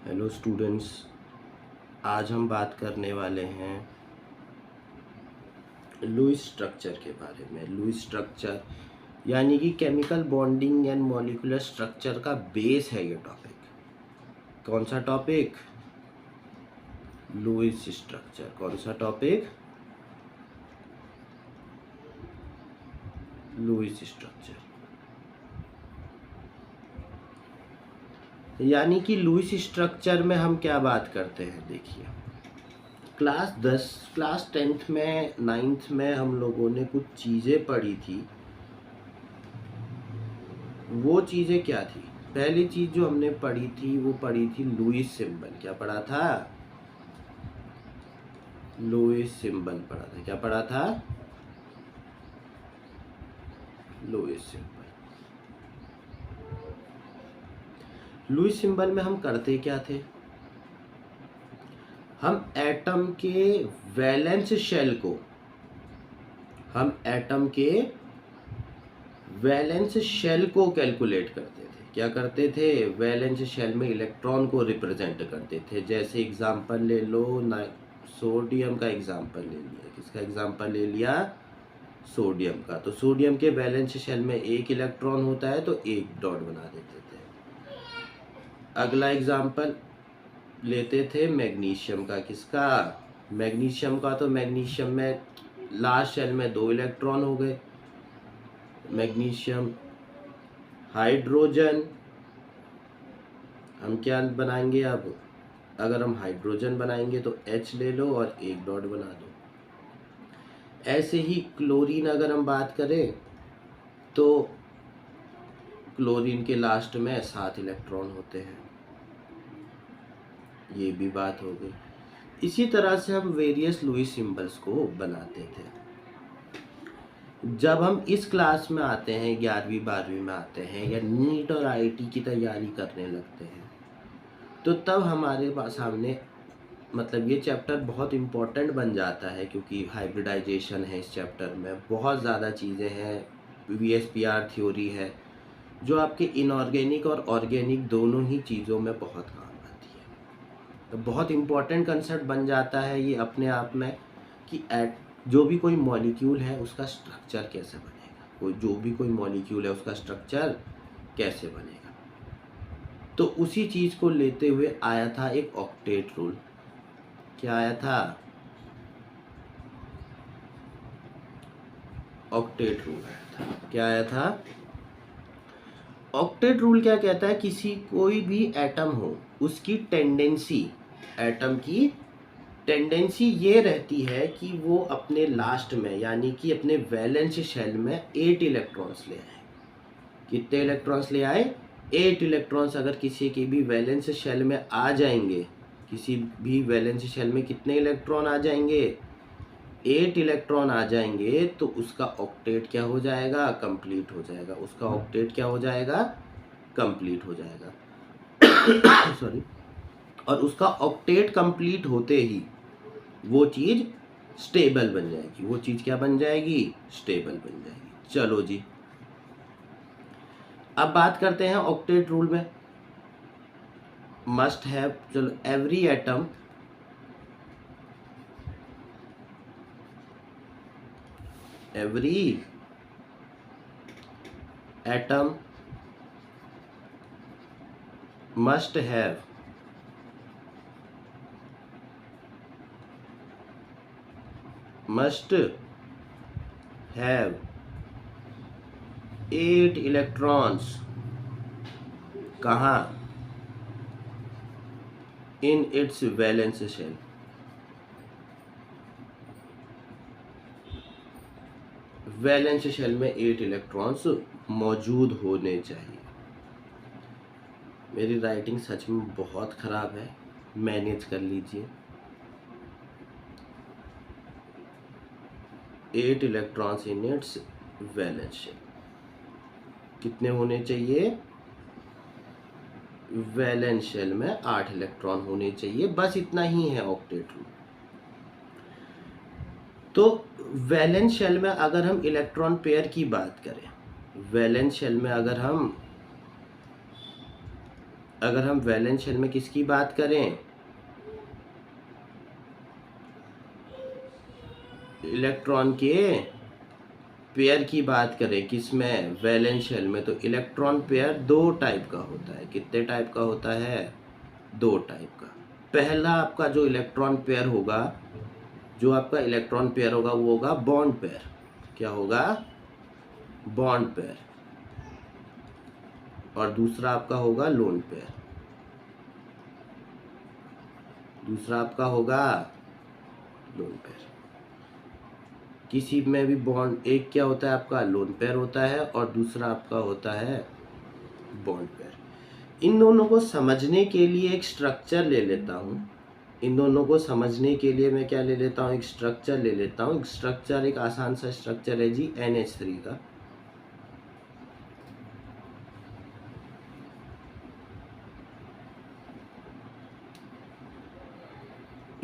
Hello students, आज हम बात करने वाले हैं लुईस स्ट्रक्चर के बारे में। लुईस स्ट्रक्चर यानी कि chemical bonding and molecular structure का बेस है ये टॉपिक। कौन सा टॉपिक? Lewis structure. कौन सा टॉपिक? Lewis structure. यानी कि लुईस स्ट्रक्चर में हम क्या बात करते हैं, देखिए क्लास 10th में 9th में हम लोगों ने कुछ चीज़ें पढ़ी थी। वो चीज़ें क्या थी? पहली चीज़ जो हमने पढ़ी थी वो पढ़ी थी लुईस सिंबल। क्या पढ़ा था? लुईस सिंबल पढ़ा था। क्या पढ़ा था? Lewis symbol. लुईस सिंबल में हम करते क्या थे? हम एटम के वैलेंस शेल को कैलकुलेट करते थे। क्या करते थे? वैलेंस शेल में इलेक्ट्रॉन को रिप्रेजेंट करते थे। जैसे एग्जांपल ले लो, सोडियम का एग्जांपल ले लिया। किसका एग्जांपल ले लिया? सोडियम का। तो सोडियम के वैलेंस शेल में एक इलेक्ट्रॉन होता है तो एक डॉट बना देते थे। अगला एग्जांपल लेते थे मैग्नीशियम का। किसका? मैग्नीशियम का। तो मैग्नीशियम में लास्ट शेल में 2 इलेक्ट्रॉन हो गए। Magnesium hydrogen. हम क्या बनाएंगे अब? अगर हम हाइड्रोजन बनाएंगे तो H ले लो और एक डॉट बना दो। ऐसे ही क्लोरीन अगर हम बात करें तो क्लोरीन के लास्ट में 7 इलेक्ट्रॉन होते हैं। ये भी बात हो गई। इसी तरह से हम वेरियस लुईस सिंबल्स को बनाते थे। जब हम इस क्लास में आते हैं, 11वीं 12वीं में आते हैं या नीट और आईआईटी की तैयारी करने लगते हैं, तो तब हमारे पास सामने मतलब ये चैप्टर बहुत इम्पोर्टेंट बन जाता है, क्योंकि हाइब्रिडाइजेशन है इस चैप्टर में। बहुत ज़्यादा चीज़ें हैं। VSPR थ्योरी है जो आपके इनऑर्गेनिक और ऑर्गेनिक दोनों ही चीज़ों में बहुत काम आती है। तो बहुत इम्पोर्टेंट कंसेप्ट बन जाता है ये अपने आप में कि जो भी कोई मॉलिक्यूल है उसका स्ट्रक्चर कैसे बनेगा। कोई मॉलिक्यूल है उसका स्ट्रक्चर कैसे बनेगा। तो उसी चीज़ को लेते हुए आया था एक ऑक्टेट रूल। क्या आया था? ऑक्टेट रूल आया था। क्या आया था? ऑक्टेट रूल क्या कहता है? कोई भी एटम हो उसकी एटम की टेंडेंसी ये रहती है कि वो अपने लास्ट में यानी कि अपने वैलेंस शेल में 8 इलेक्ट्रॉन्स ले आए। कितने इलेक्ट्रॉन्स ले आए? 8 इलेक्ट्रॉन्स अगर किसी के भी वैलेंस शेल में आ जाएंगे, किसी भी वैलेंस शेल में कितने इलेक्ट्रॉन आ जाएंगे? 8 इलेक्ट्रॉन आ जाएंगे तो उसका ऑक्टेट क्या हो जाएगा? कंप्लीट हो जाएगा। उसका ऑक्टेट क्या हो जाएगा? कंप्लीट हो जाएगा। सॉरी। और उसका ऑक्टेट कंप्लीट होते ही वो चीज़ स्टेबल बन जाएगी। वो चीज़ क्या बन जाएगी? स्टेबल बन जाएगी। चलो जी, अब बात करते हैं ऑक्टेट रूल में मस्ट हैव। चलो, every atom must have must have 8 electrons। कहाँ? in its valence shell। Valence shell में 8 इलेक्ट्रॉन्स मौजूद होने चाहिए। मेरी राइटिंग सच में बहुत ख़राब है, मैनेज कर लीजिए। 8 electrons in its valence shell. कितने होने चाहिए? वैलेंस शेल में 8 इलेक्ट्रॉन होने चाहिए। बस इतना ही है ऑक्टेट रूल। तो वैलेंस शेल में अगर हम इलेक्ट्रॉन पेयर की बात करें, वैलेंस शेल में अगर हम अगर हम वैलेंस शेल में किसकी बात करें, इलेक्ट्रॉन के पेयर की बात करें, किसमें, वैलेंस शेल में, तो इलेक्ट्रॉन पेयर दो टाइप का होता है। कितने टाइप का होता है, दो टाइप का। पहला आपका जो इलेक्ट्रॉन पेयर होगा, जो आपका इलेक्ट्रॉन पेयर होगा वो होगा बॉन्ड पेयर। क्या होगा, बॉन्ड पेयर। और दूसरा आपका होगा लोन पेयर। दूसरा आपका होगा लोन पेयर। किसी में भी बॉन्ड, एक क्या होता है आपका लोन पेयर होता है और दूसरा आपका होता है बॉन्ड पेयर। इन दोनों को समझने के लिए एक स्ट्रक्चर ले लेता हूँ। इन दोनों को समझने के लिए मैं क्या ले लेता हूँ, एक स्ट्रक्चर ले लेता हूँ। स्ट्रक्चर एक आसान सा स्ट्रक्चर है जी NH3 का।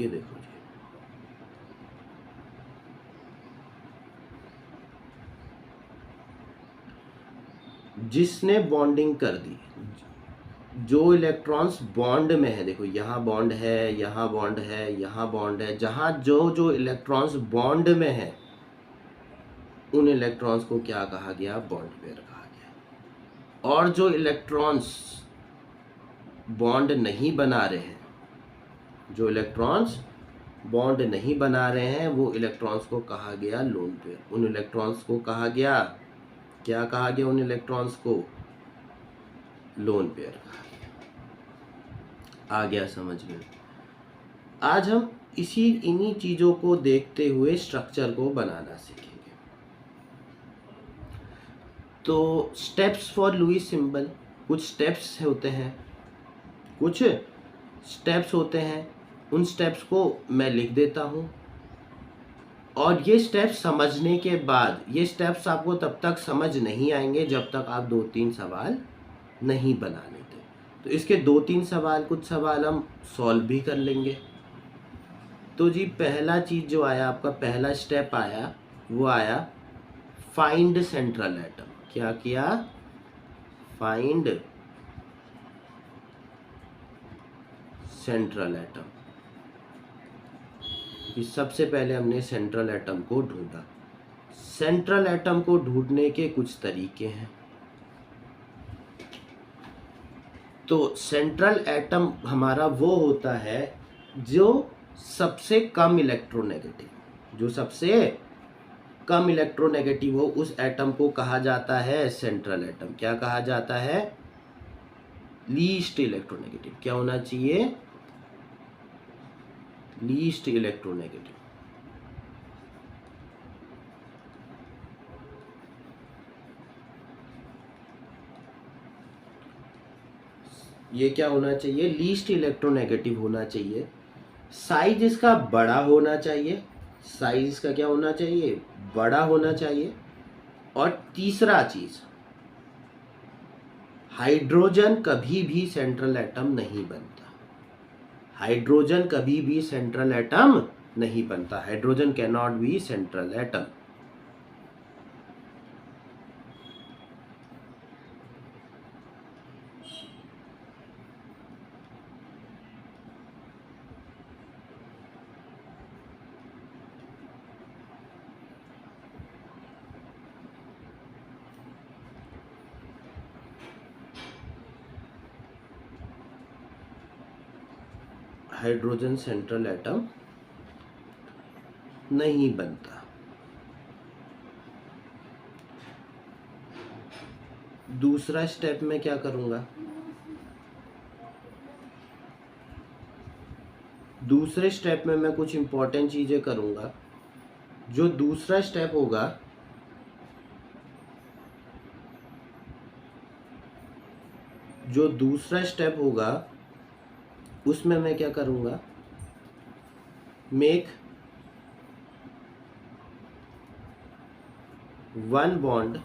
ये देखो जी, जिसने बॉन्डिंग कर दी, जो इलेक्ट्रॉन्स बॉन्ड में है, देखो यहाँ बॉन्ड है, यहाँ बॉन्ड है, यहाँ बॉन्ड है, जहाँ जो जो इलेक्ट्रॉन्स बॉन्ड में है उन इलेक्ट्रॉन्स को क्या कहा गया, बॉन्ड पेयर कहा गया। और जो इलेक्ट्रॉन्स बॉन्ड नहीं बना रहे हैं, जो इलेक्ट्रॉन्स बॉन्ड नहीं बना रहे हैं, वो इलेक्ट्रॉन्स को कहा गया लोन पेयर। उन इलेक्ट्रॉन्स को कहा गया, क्या कहा गया, उन इलेक्ट्रॉन्स को लोन पेयर कहा गया। आ गया समझ में। आज हम इन्हीं चीजों को देखते हुए स्ट्रक्चर को बनाना सीखेंगे। तो स्टेप्स फॉर लुईस सिंबल, कुछ स्टेप्स होते हैं, कुछ स्टेप्स होते हैं। उन स्टेप्स को मैं लिख देता हूँ, और ये स्टेप्स समझने के बाद, ये स्टेप्स आपको तब तक समझ नहीं आएंगे जब तक आप 2-3 सवाल नहीं बना लेते। तो इसके 2-3 सवाल, कुछ सवाल हम सॉल्व भी कर लेंगे। तो जी पहला चीज़ जो आया आपका, पहला स्टेप आया, वो आया फाइंड सेंट्रल एटम। क्या किया, फाइंड सेंट्रल एटम। कि सबसे पहले हमने सेंट्रल एटम को ढूंढा। सेंट्रल एटम को ढूंढने के कुछ तरीके हैं। तो सेंट्रल एटम हमारा वो होता है जो सबसे कम इलेक्ट्रोनेगेटिव, जो सबसे कम इलेक्ट्रोनेगेटिव हो, उस एटम को कहा जाता है सेंट्रल एटम। क्या कहा जाता है, लीस्ट इलेक्ट्रोनेगेटिव। क्या होना चाहिए, लीस्ट इलेक्ट्रोनेगेटिव। ये क्या होना चाहिए, लीस्ट इलेक्ट्रोनेगेटिव होना चाहिए। साइज इसका बड़ा होना चाहिए, साइज इसका क्या होना चाहिए, बड़ा होना चाहिए। और तीसरा चीज, हाइड्रोजन कभी भी सेंट्रल एटम नहीं बनता। हाइड्रोजन कभी भी सेंट्रल एटम नहीं बनता। Hydrogen can not be central atom. Hydrogen central atom नहीं बनता। दूसरा स्टेप में क्या करूंगा, दूसरे स्टेप में मैं कुछ इंपॉर्टेंट चीजें करूंगा। जो दूसरा स्टेप होगा, जो दूसरा स्टेप होगा उसमें मैं क्या करूंगा, make one bond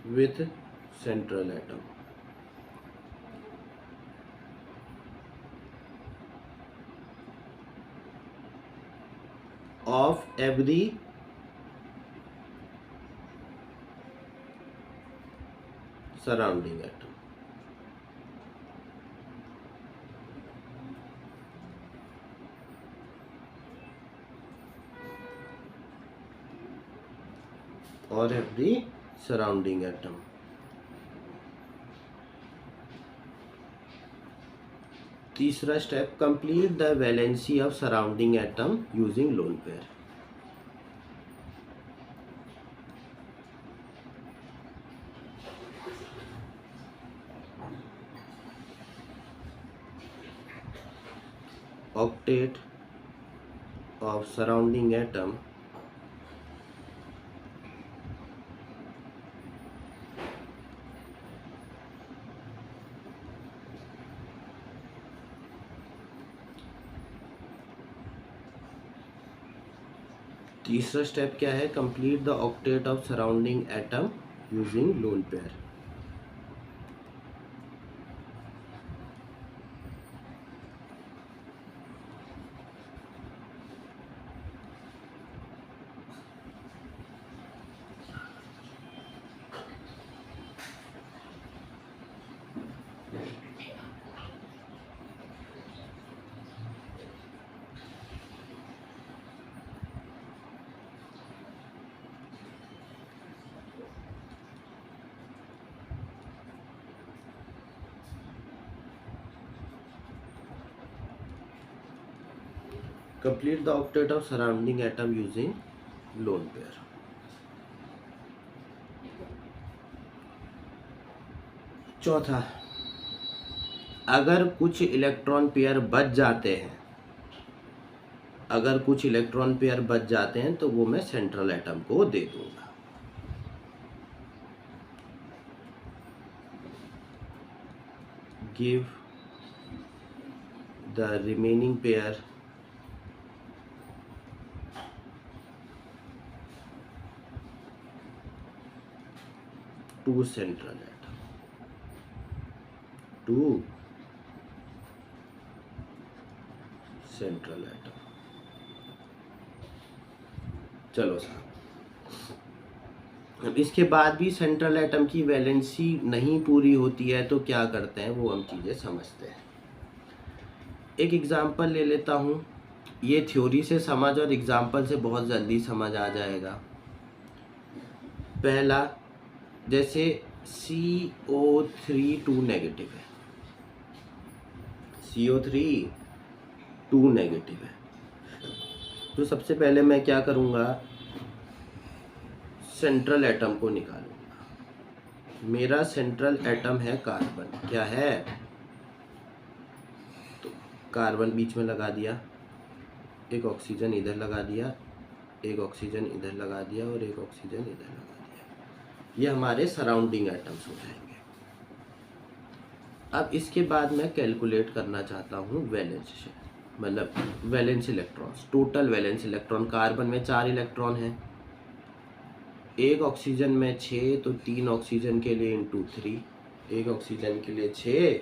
with central atom. of every surrounding atom. और एवरी सराउंडिंग एटम। तीसरा step, complete the valency of surrounding atom using lone pair. octet of surrounding atom तीसरा स्टेप क्या है, complete the octet of surrounding atom using lone pair. Complete the octet of surrounding atom using lone pair। चौथा, अगर कुछ electron pair बच जाते हैं, तो वो मैं सेंट्रल एटम को दे दूंगा। Give the remaining pair to central atom, चलो साहब, अब इसके बाद भी सेंट्रल एटम की वैलेंसी नहीं पूरी होती है तो क्या करते हैं, वो हम चीज़ें समझते हैं। एक एग्जांपल ले लेता हूँ, ये थ्योरी से समझ और एग्जांपल से बहुत जल्दी समझ आ जाएगा। पहला, जैसे CO3 2 नेगेटिव है, CO3 2 नेगेटिव है, तो सबसे पहले मैं क्या करूँगा, सेंट्रल एटम को निकालूंगा। मेरा सेंट्रल एटम है कार्बन, क्या है, तो कार्बन बीच में लगा दिया, एक ऑक्सीजन इधर लगा दिया, एक ऑक्सीजन इधर लगा दिया और एक ऑक्सीजन इधर लगा दिया। ये हमारे सराउंडिंग एटम्स हो जाएंगे। अब इसके बाद मैं कैलकुलेट करना चाहता हूँ वैलेंस, मतलब valence electrons, total valence electron. Carbon में 4 इलेक्ट्रॉन हैं, एक ऑक्सीजन में 6, तो 3 ऑक्सीजन के लिए इंटू 3, एक ऑक्सीजन के लिए 6,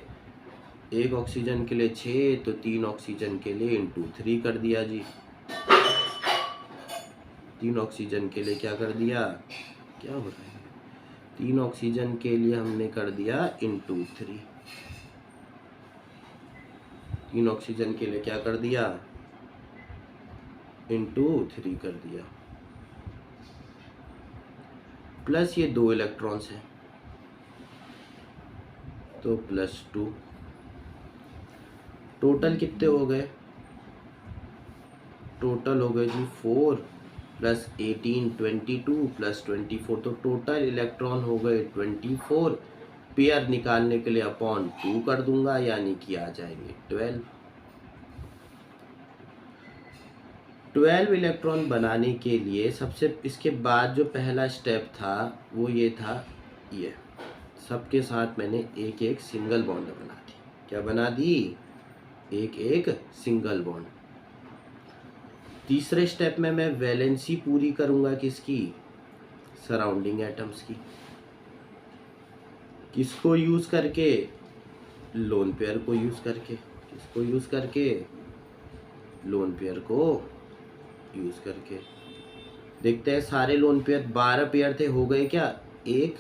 एक ऑक्सीजन के लिए 6, तो 3 ऑक्सीजन के लिए इंटू 3 कर दिया जी। 3 ऑक्सीजन के लिए क्या कर दिया, क्या हो रहा है, 3 ऑक्सीजन के लिए हमने कर दिया इंटू 3, 3 ऑक्सीजन के लिए क्या कर दिया, इंटू 3 कर दिया, प्लस ये 2 इलेक्ट्रॉन्स हैं तो +2। टोटल कितने हो गए, टोटल हो गए जी 4 + 18 22 + 24, तो टोटल इलेक्ट्रॉन हो गए 24। पेयर निकालने के लिए /2 कर दूंगा, यानी कि आ जाएंगे 12 इलेक्ट्रॉन बनाने के लिए सबसे इसके बाद जो पहला स्टेप था वो ये था, ये सबके साथ मैंने एक एक सिंगल बॉन्ड बना दी। क्या बना दी, एक एक सिंगल बॉन्ड। तीसरे स्टेप में मैं वैलेंसी पूरी करूंगा, किसकी, सराउंडिंग एटम्स की। किसको यूज करके, लोन पेयर को यूज करके। किसको यूज करके, लोन पेयर को यूज करके। देखते हैं सारे लोन पेयर, 12 पेयर थे, हो गए क्या, 1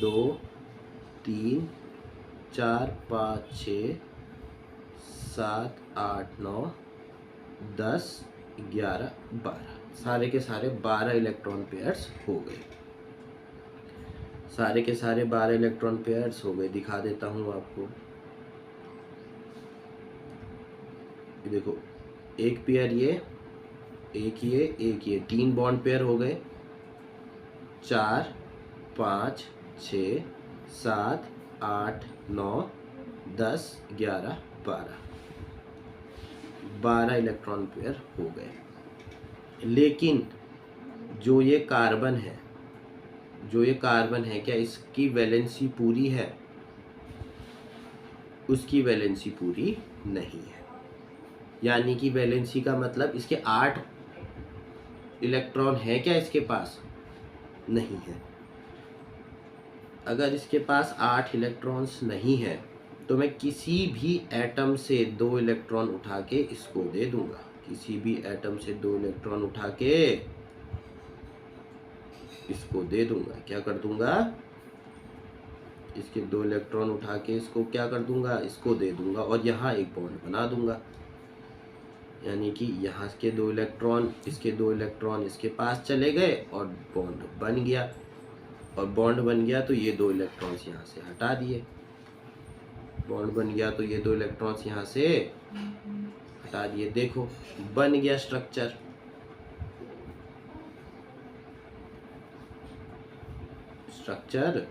2 3 4 5 6 7 8 9 10 11 12, सारे के सारे 12 इलेक्ट्रॉन पेयर्स हो गए। सारे के सारे 12 इलेक्ट्रॉन पेयर्स हो गए। दिखा देता हूँ आपको। देखो, एक पेयर ये, एक ये 3 बॉन्ड पेयर हो गए। 4 5 6 7 8 9 10 11 12, 12 इलेक्ट्रॉन पेयर हो गए। लेकिन जो ये कार्बन है, क्या इसकी वैलेंसी पूरी है? उसकी वैलेंसी पूरी नहीं है। यानी कि वैलेंसी का मतलब इसके 8 इलेक्ट्रॉन है क्या इसके पास? नहीं है। अगर इसके पास 8 इलेक्ट्रॉन्स नहीं है तो मैं किसी भी एटम से 2 इलेक्ट्रॉन उठा के इसको दे दूंगा। किसी भी एटम से 2 इलेक्ट्रॉन उठा के इसको दे दूंगा। क्या कर दूंगा? इसके 2 इलेक्ट्रॉन उठा के इसको क्या कर दूंगा? इसको दे दूंगा और यहाँ एक बॉन्ड बना दूंगा। यानी कि यहाँ के 2 इलेक्ट्रॉन, इसके 2 इलेक्ट्रॉन इसके पास चले गए और बॉन्ड बन गया। और बॉन्ड बन गया तो ये 2 इलेक्ट्रॉन्स यहाँ से हटा दिए। बॉन्ड बन गया तो ये 2 इलेक्ट्रॉन्स यहाँ से हटा दिए। देखो, बन गया स्ट्रक्चर। स्ट्रक्चर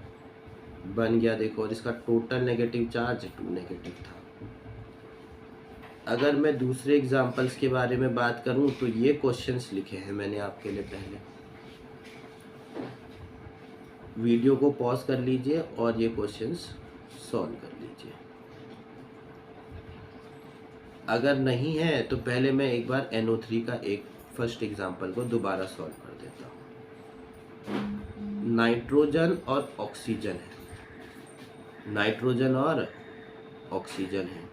बन गया। देखो, और इसका टोटल नेगेटिव चार्ज 2 नेगेटिव था। अगर मैं दूसरे एग्जाम्पल्स के बारे में बात करूं तो ये क्वेश्चंस लिखे हैं मैंने आपके लिए। पहले वीडियो को पॉज कर लीजिए और ये क्वेश्चंस सॉल्व कर लीजिए। अगर नहीं है तो पहले मैं एक बार NO3 का एक फर्स्ट एग्जाम्पल को दोबारा सॉल्व कर देता हूँ। नाइट्रोजन और ऑक्सीजन है। नाइट्रोजन और ऑक्सीजन है।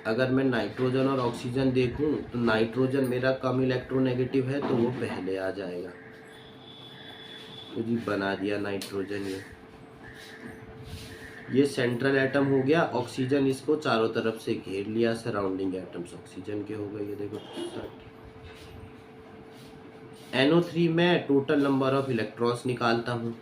अगर मैं नाइट्रोजन और ऑक्सीजन देखूं तो नाइट्रोजन मेरा कम इलेक्ट्रोनेगेटिव है तो वो पहले आ जाएगा। तो जी बना दिया नाइट्रोजन। ये सेंट्रल एटम हो गया। ऑक्सीजन इसको चारों तरफ से घेर लिया। सराउंडिंग एटम्स ऑक्सीजन के हो गए। ये देखो, NO3 में टोटल नंबर ऑफ इलेक्ट्रॉन्स निकालता हूँ।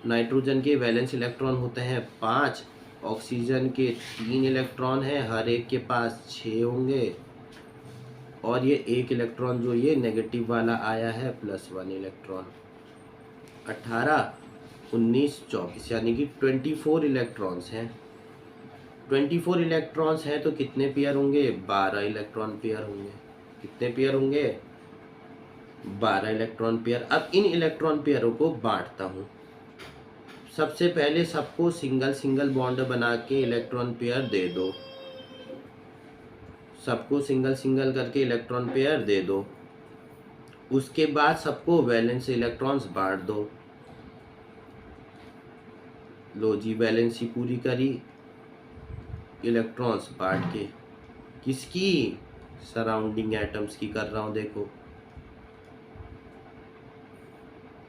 नाइट्रोजन के वैलेंस इलेक्ट्रॉन होते हैं 5, ऑक्सीजन के 3 इलेक्ट्रॉन हैं, हर एक के पास 6 होंगे। और ये एक इलेक्ट्रॉन जो ये नेगेटिव वाला आया है +1 इलेक्ट्रॉन। 18 19 24, यानी कि 24 इलेक्ट्रॉन्स हैं। 24 इलेक्ट्रॉन्स हैं तो कितने पेयर होंगे? 12 इलेक्ट्रॉन पेयर होंगे। कितने पेयर होंगे? 12 इलेक्ट्रॉन पेयर। अब इन इलेक्ट्रॉन पेयरों को बांटता हूँ। सबसे पहले सबको सिंगल सिंगल बॉन्ड बना के इलेक्ट्रॉन पेयर दे दो। सबको सिंगल सिंगल करके इलेक्ट्रॉन पेयर दे दो। उसके बाद सबको वैलेंस इलेक्ट्रॉन्स बांट दो। लो जी, वैलेंसी पूरी करी। इलेक्ट्रॉन्स बांट के किसकी? सराउंडिंग एटम्स की कर रहा हूं। देखो,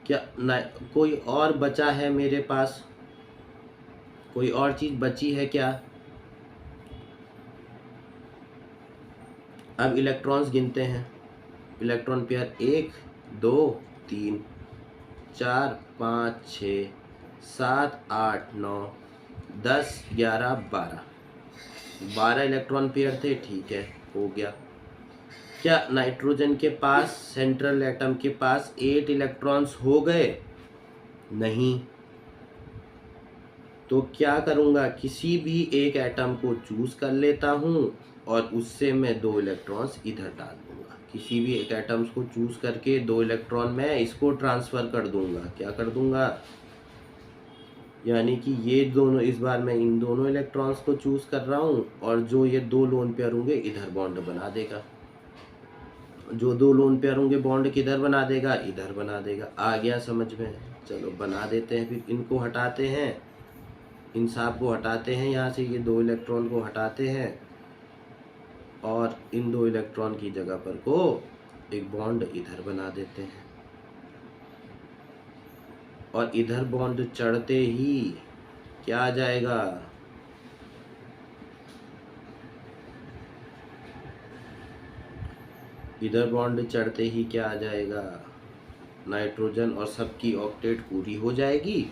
क्या कोई और बचा है मेरे पास? कोई और चीज बची है क्या? अब इलेक्ट्रॉन्स गिनते हैं। इलेक्ट्रॉन पेयर 1 2 3 4 5 6 7 8 9 10 11 12, 12 इलेक्ट्रॉन पेयर थे। ठीक है, हो गया। क्या नाइट्रोजन के पास, सेंट्रल एटम के पास 8 इलेक्ट्रॉन्स हो गए? नहीं। तो क्या करूँगा? किसी भी एक एटम को चूज कर लेता हूँ और उससे मैं 2 इलेक्ट्रॉन्स इधर डाल दूंगा। किसी भी एक एटम्स को चूज करके 2 इलेक्ट्रॉन मैं इसको ट्रांसफ़र कर दूंगा। क्या कर दूंगा? यानी कि ये दोनों, इस बार मैं इन दोनों इलेक्ट्रॉन्स को चूज कर रहा हूँ और जो ये 2 लोन पेयर होंगे इधर बॉन्ड बना देगा। जो 2 लोन पेयर होंगे बॉन्ड किधर बना देगा? इधर बना देगा। आ गया समझ में? चलो बना देते हैं। फिर इनको हटाते हैं, इन सब को हटाते हैं यहाँ से। ये 2 इलेक्ट्रॉन को हटाते हैं और इन 2 इलेक्ट्रॉन की जगह पर को एक बॉन्ड इधर बना देते हैं। और इधर बॉन्ड चढ़ते ही क्या आ जाएगा, इधर बॉन्ड चढ़ते ही क्या आ जाएगा, नाइट्रोजन, और सबकी ऑक्टेट पूरी हो जाएगी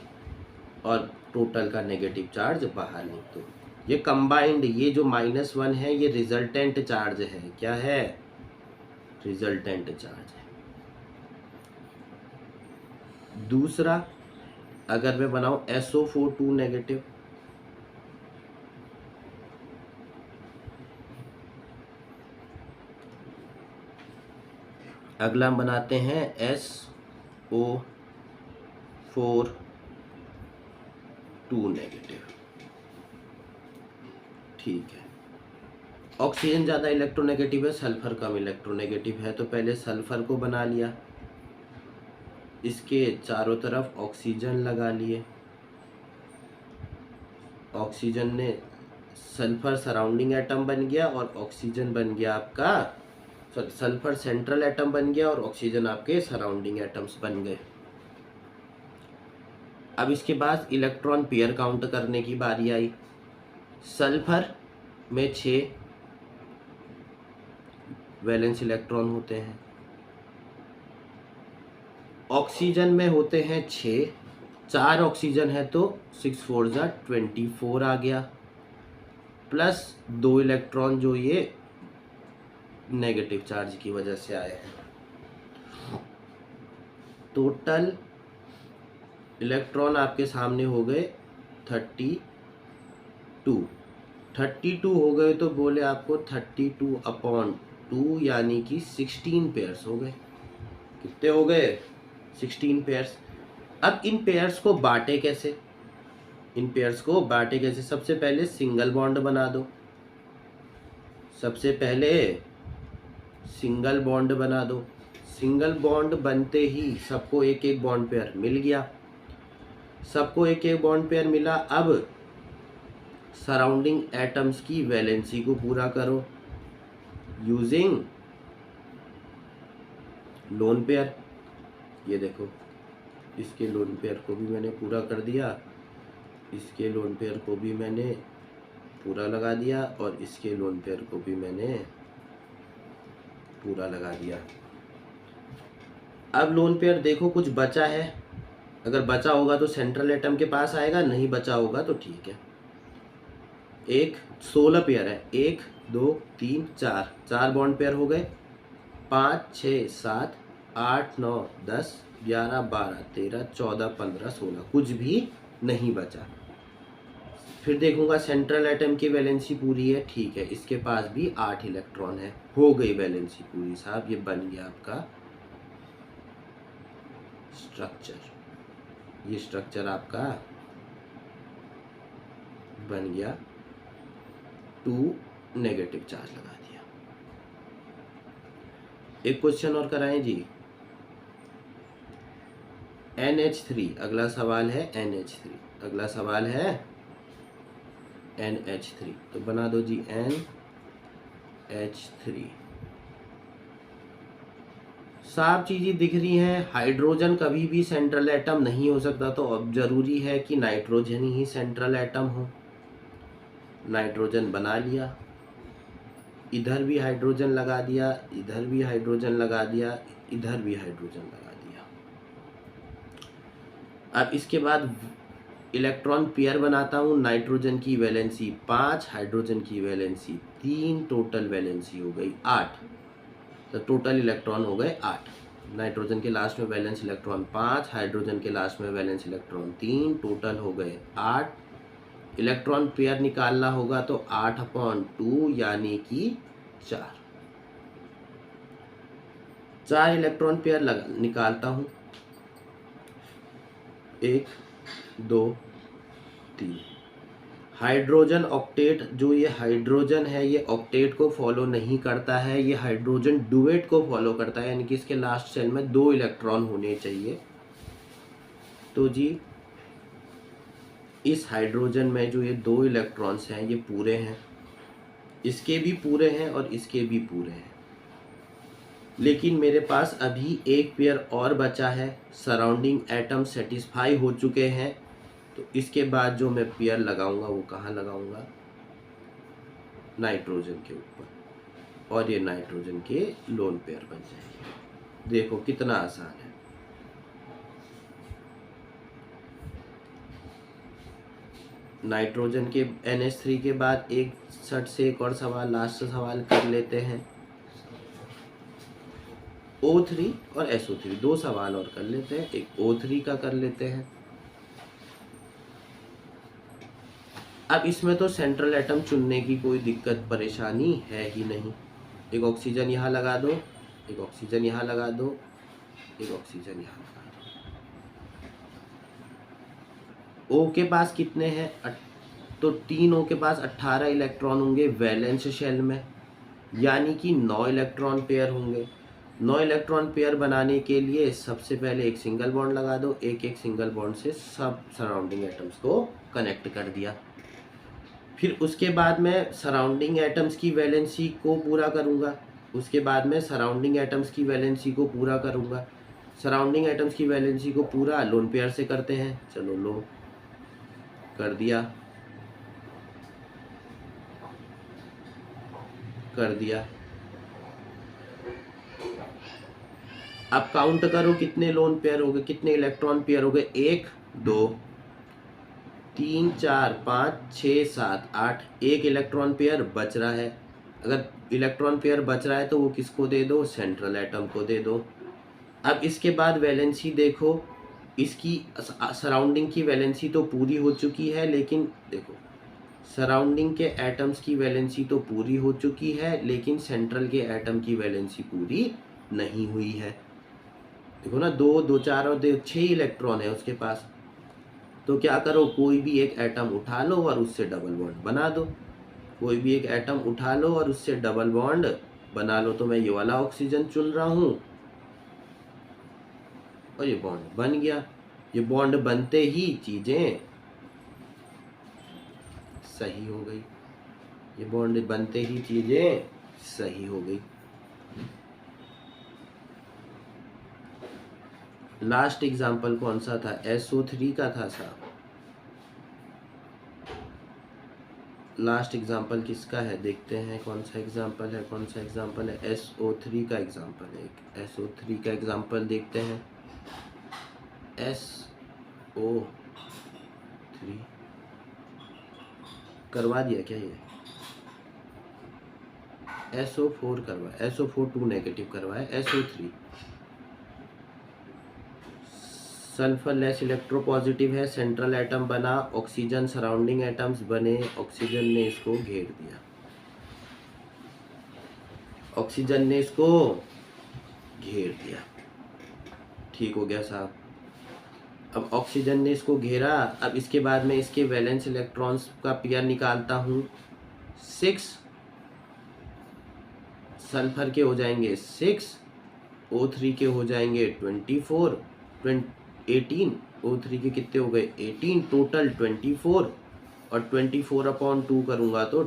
और टोटल का नेगेटिव चार्ज बाहर लिख दो। ये कंबाइंड, ये जो -1 है ये रिजल्टेंट चार्ज है। क्या है, रिजल्टेंट चार्ज है। दूसरा, अगर मैं बनाऊं SO4 2 नेगेटिव, अगला हम बनाते हैं SO4 2 नेगेटिव। ठीक है, ऑक्सीजन ज़्यादा इलेक्ट्रोनेगेटिव है, सल्फर कम इलेक्ट्रोनेगेटिव है, तो पहले सल्फर को बना लिया, इसके चारों तरफ ऑक्सीजन लगा लिए, ऑक्सीजन ने सल्फर सराउंडिंग एटम बन गया और ऑक्सीजन बन गया आपका, सल्फर सेंट्रल एटम बन गया और ऑक्सीजन आपके सराउंडिंग एटम्स बन गए। अब इसके बाद इलेक्ट्रॉन पेयर काउंट करने की बारी आई। सल्फर में 6 वैलेंस इलेक्ट्रॉन होते हैं, ऑक्सीजन में होते हैं 6, 4 ऑक्सीजन है तो 6 4 जा 24 आ गया, प्लस 2 इलेक्ट्रॉन जो ये नेगेटिव चार्ज की वजह से आए हैं। टोटल इलेक्ट्रॉन आपके सामने हो गए 32 हो गए, तो बोले आपको 32/2 यानी कि 16 पेयर्स हो गए। कितने हो गए, 16 पेयर्स। अब इन पेयर्स को बांटे कैसे, सबसे पहले सिंगल बॉन्ड बना दो, सिंगल बॉन्ड बनते ही सबको एक एक बॉन्ड पेयर मिल गया, अब सराउंडिंग एटम्स की वैलेंसी को पूरा करो यूजिंग लोन पेयर। ये देखो, इसके लोन पेयर को भी मैंने पूरा कर दिया, इसके लोन पेयर को भी मैंने पूरा लगा दिया और इसके लोन पेयर को भी मैंने पूरा लगा दिया। अब लोन पेयर देखो कुछ बचा है, अगर बचा होगा तो सेंट्रल एटम के पास आएगा, नहीं बचा होगा तो ठीक है। 16 पेयर है, 1 2 3 4, 4 बॉन्ड पेयर हो गए, 5 6 7 8 9 10 11 12 13 14 15 16, कुछ भी नहीं बचा। फिर देखूंगा सेंट्रल एटम की वैलेंसी पूरी है, ठीक है, इसके पास भी 8 इलेक्ट्रॉन है, हो गई वैलेंसी पूरी साहब। ये बन गया आपका स्ट्रक्चर, ये स्ट्रक्चर आपका बन गया, 2 नेगेटिव चार्ज लगा दिया। एक क्वेश्चन और कराएं जी, NH3, अगला सवाल है NH3, तो बना दो जी NH3। साफ चीज़ें दिख रही हैं, हाइड्रोजन कभी भी सेंट्रल एटम नहीं हो सकता, तो अब जरूरी है कि नाइट्रोजन ही सेंट्रल एटम हो। नाइट्रोजन बना लिया, इधर भी हाइड्रोजन लगा दिया, इधर भी हाइड्रोजन लगा दिया, इधर भी हाइड्रोजन लगा दिया। अब इसके बाद इलेक्ट्रॉन पेयर बनाता हूँ, नाइट्रोजन की वैलेंसी 5, हाइड्रोजन की वैलेंसी 3, टोटल वैलेंसी हो गई 8, तो टोटल इलेक्ट्रॉन हो गए 8। नाइट्रोजन के लास्ट में वैलेंस इलेक्ट्रॉन 5, हाइड्रोजन के लास्ट में वैलेंस इलेक्ट्रॉन 3, टोटल हो गए 8। इलेक्ट्रॉन पेयर निकालना होगा तो 8/2 यानी कि 4 इलेक्ट्रॉन पेयर निकालता हूँ, 1 2 3। हाइड्रोजन ऑक्टेट, जो ये हाइड्रोजन है ये ऑक्टेट को फॉलो नहीं करता है, ये हाइड्रोजन डुएट को फॉलो करता है, यानी कि इसके लास्ट शेल में 2 इलेक्ट्रॉन होने चाहिए। तो जी इस हाइड्रोजन में जो ये 2 इलेक्ट्रॉन्स हैं ये पूरे हैं, इसके भी पूरे हैं और इसके भी पूरे हैं। लेकिन मेरे पास अभी एक पेयर और बचा है, सराउंडिंग एटम सेटिस्फाई हो चुके हैं। तो इसके बाद जो मैं पेयर लगाऊंगा वो कहाँ लगाऊंगा? नाइट्रोजन के ऊपर, और ये नाइट्रोजन के लोन पेयर बन जाएंगे। देखो कितना आसान है। नाइट्रोजन के NH3 के बाद एक सट से एक और सवाल, लास्ट सवाल कर लेते हैं। O3 और SO3 दो सवाल और कर लेते हैं। एक O3 का कर लेते हैं। अब इसमें तो सेंट्रल एटम चुनने की कोई दिक्कत परेशानी है ही नहीं। एक ऑक्सीजन यहाँ लगा दो, एक ऑक्सीजन यहाँ लगा दो, एक ऑक्सीजन यहाँ लगा दो। O के पास कितने हैं? तो 3 O के पास 18 इलेक्ट्रॉन होंगे वैलेंस शेल में, यानी कि 9 इलेक्ट्रॉन पेयर होंगे। 9 इलेक्ट्रॉन पेयर बनाने के लिए सबसे पहले एक सिंगल बॉन्ड लगा दो। एक एक सिंगल बॉन्ड से सब सराउंडिंग एटम्स को कनेक्ट कर दिया। फिर उसके बाद मैं सराउंडिंग एटम्स की वैलेंसी को पूरा करूँगा। उसके बाद में सराउंडिंग एटम्स की वैलेंसी को पूरा करूँगा। सराउंडिंग एटम्स की वैलेंसी को पूरा लोन पेयर से करते हैं। चलो लो कर दिया, कर दिया। अब काउंट करो कितने लोन पेयर हो गए, कितने इलेक्ट्रॉन पेयर हो गए। 1 2 3 4 5 6 7 8, एक इलेक्ट्रॉन पेयर बच रहा है। अगर इलेक्ट्रॉन पेयर बच रहा है तो वो किसको दे दो? सेंट्रल एटम को दे दो। अब इसके बाद वैलेंसी देखो, इसकी सराउंडिंग की वैलेंसी तो पूरी हो चुकी है, लेकिन देखो सराउंडिंग के एटम्स की वैलेंसी तो पूरी हो चुकी है, लेकिन सेंट्रल के एटम की वैलेंसी पूरी नहीं हुई है। देखो ना, 2 2 4 और 6 इलेक्ट्रॉन है उसके पास। तो क्या करो, कोई भी एक एटम उठा लो और उससे डबल बॉन्ड बना दो। कोई भी एक एटम उठा लो और उससे डबल बॉन्ड बना लो। तो मैं ये वाला ऑक्सीजन चुन रहा हूँ और ये बॉन्ड बन गया। ये बॉन्ड बनते ही चीजें सही हो गई। ये बॉन्ड बनते ही चीजें सही हो गई। लास्ट एग्जाम्पल कौन सा था? SO3 का था साहब। लास्ट एग्जाम्पल किसका है? देखते हैं कौन सा एग्जाम्पल है, कौन सा एग्जाम्पल है। SO3 का एग्जाम्पल है। एक SO3 का एग्जाम्पल देखते हैं। SO3 करवा दिया क्या ये? SO4 करवा, SO4 2 नेगेटिव करवाए। SO3 सल्फर लेस इलेक्ट्रोपॉजिटिव है, सेंट्रल एटम बना, ऑक्सीजन सराउंडिंग एटम्स बने, ऑक्सीजन ने इसको घेर दिया। ऑक्सीजन ने इसको घेर दिया। ठीक हो गया साहब। अब ऑक्सीजन ने इसको घेरा। अब इसके बाद में इसके वैलेंस इलेक्ट्रॉन्स का पेयर निकालता हूँ। 6 सल्फर के हो जाएंगे 6, O3 के हो जाएंगे 24, 18, O3 के कितने हो गए? 18, टोटल 24, और 24/2 करूँगा तो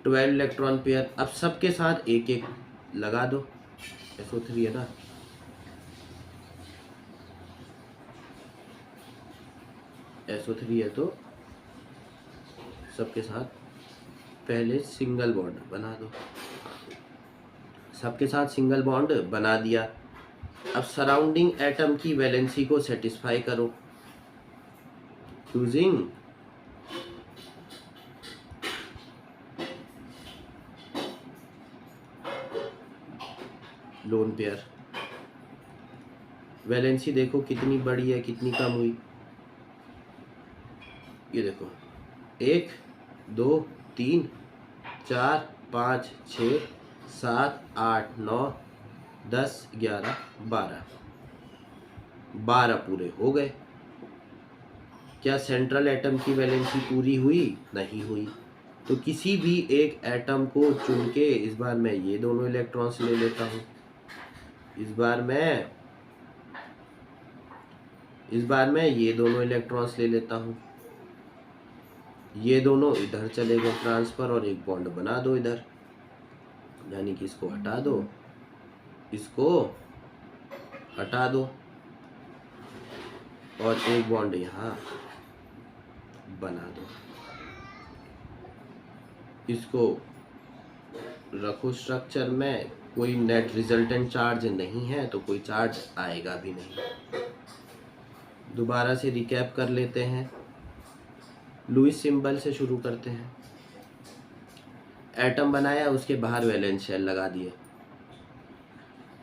12 इलेक्ट्रॉन पेयर। अब सबके साथ एक एक लगा दो। SO3 है ना, SO3 है तो सबके साथ पहले सिंगल बॉन्ड बना दो। सबके साथ सिंगल बॉन्ड बना दिया। अब सराउंडिंग एटम की वैलेंसी को सेटिस्फाई करो यूजिंग लोन पेयर। वैलेंसी देखो कितनी बड़ी है, कितनी कम हुई। ये देखो 1 2 3 4 5 6 7 8 9 10 11 12 पूरे हो गए। क्या सेंट्रल एटम की वैलेंसी पूरी हुई? नहीं हुई। तो किसी भी एक एटम को चुन के इस बार मैं ये दोनों इलेक्ट्रॉन्स ले लेता हूँ। इस बार मैं ये दोनों इलेक्ट्रॉन्स ले लेता हूँ। ये दोनों इधर चले गए ट्रांसफर, और एक बॉन्ड बना दो इधर। यानी कि इसको हटा दो, इसको हटा दो और एक बॉन्ड यहाँ बना दो। इसको रखो स्ट्रक्चर में, कोई नेट रिजल्टेंट चार्ज नहीं है तो कोई चार्ज आएगा भी नहीं। दोबारा से रिकैप कर लेते हैं, लुईस सिंबल से शुरू करते हैं। एटम बनाया, उसके बाहर वैलेंस शेल लगा दिए,